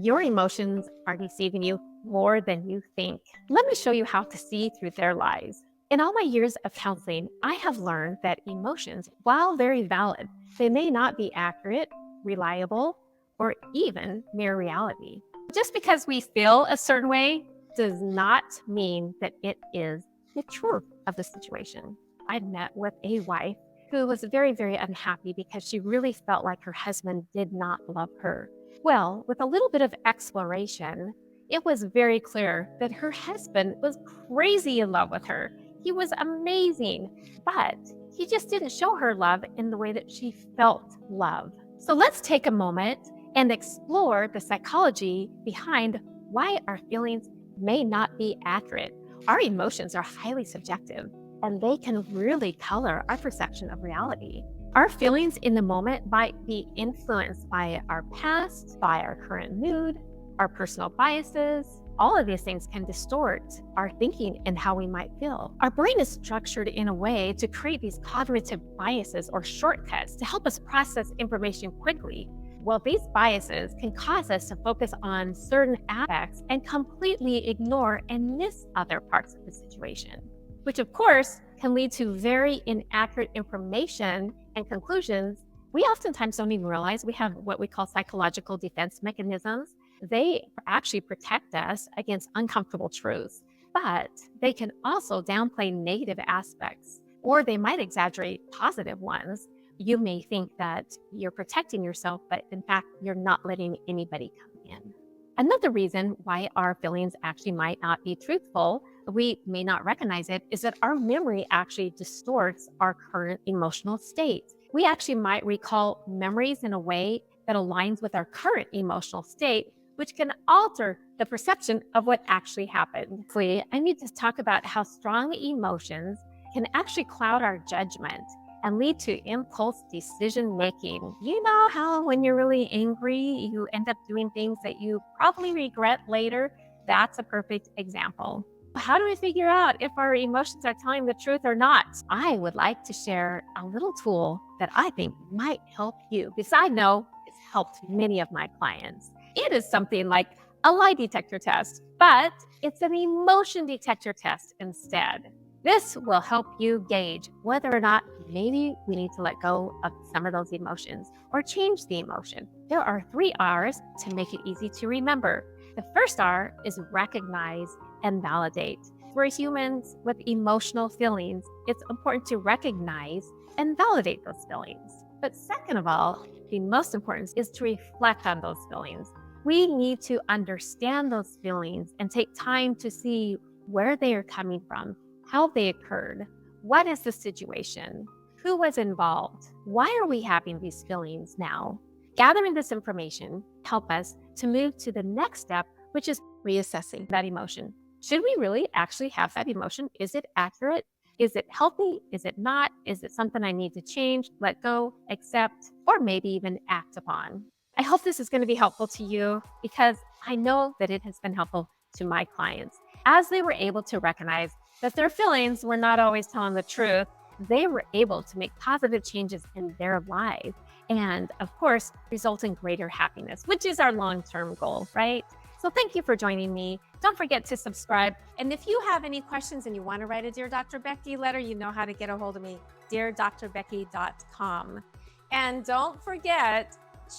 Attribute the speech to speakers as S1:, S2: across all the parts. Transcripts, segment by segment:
S1: Your emotions are deceiving you more than you think. Let me show you how to see through their lies. In all my years of counseling, I have learned that emotions, while very valid, they may not be accurate, reliable, or even mere reality. Just because we feel a certain way does not mean that it is the truth of the situation. I met with a wife who was very, very unhappy because she really felt like her husband did not love her. Well, with a little bit of exploration, it was very clear that her husband was crazy in love with her. He was amazing, but he just didn't show her love in the way that she felt love. So let's take a moment and explore the psychology behind why our feelings may not be accurate. Our emotions are highly subjective, and they can really color our perception of reality. Our feelings in the moment might be influenced by our past, by our current mood, our personal biases. All of these things can distort our thinking and how we might feel. Our brain is structured in a way to create these cognitive biases or shortcuts to help us process information quickly. Well, these biases can cause us to focus on certain aspects and completely ignore and miss other parts of the situation, which of course can lead to very inaccurate information and conclusions. We oftentimes don't even realize we have what we call psychological defense mechanisms. They actually protect us against uncomfortable truths, but they can also downplay negative aspects, or they might exaggerate positive ones. You may think that you're protecting yourself, but in fact, you're not letting anybody come in. Another reason why our feelings actually might not be truthful, we may not recognize it, is that our memory actually distorts our current emotional state. We actually might recall memories in a way that aligns with our current emotional state, which can alter the perception of what actually happened. I need to talk about how strong emotions can actually cloud our judgment and lead to impulse decision making. You know how when you're really angry, you end up doing things that you probably regret later? That's a perfect example. How do we figure out if our emotions are telling the truth or not? I would like to share a little tool that I think might help you, because I know it's helped many of my clients. It is something like a lie detector test, but it's an emotion detector test instead. This will help you gauge whether or not maybe we need to let go of some of those emotions or change the emotion. There are 3 R's to make it easy to remember. The first R is recognize and validate. For humans with emotional feelings, it's important to recognize and validate those feelings. But second of all, the most important is to reflect on those feelings. We need to understand those feelings and take time to see where they are coming from, how they occurred, what is the situation, who was involved, why are we having these feelings now? Gathering this information help us to move to the next step, which is reassessing that emotion. Should we really actually have that emotion? Is it accurate? Is it healthy? Is it not? Is it something I need to change, let go, accept, or maybe even act upon? I hope this is going to be helpful to you, because I know that it has been helpful to my clients. As they were able to recognize that their feelings were not always telling the truth, they were able to make positive changes in their life and, of course, result in greater happiness, which is our long-term goal, right? So thank you for joining me. Don't forget to subscribe. And if you have any questions and you want to write a Dear Dr. Becky letter, you know how to get a hold of me, deardrbecky.com. And don't forget,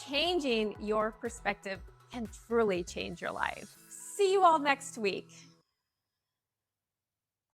S1: changing your perspective can truly change your life. See you all next week.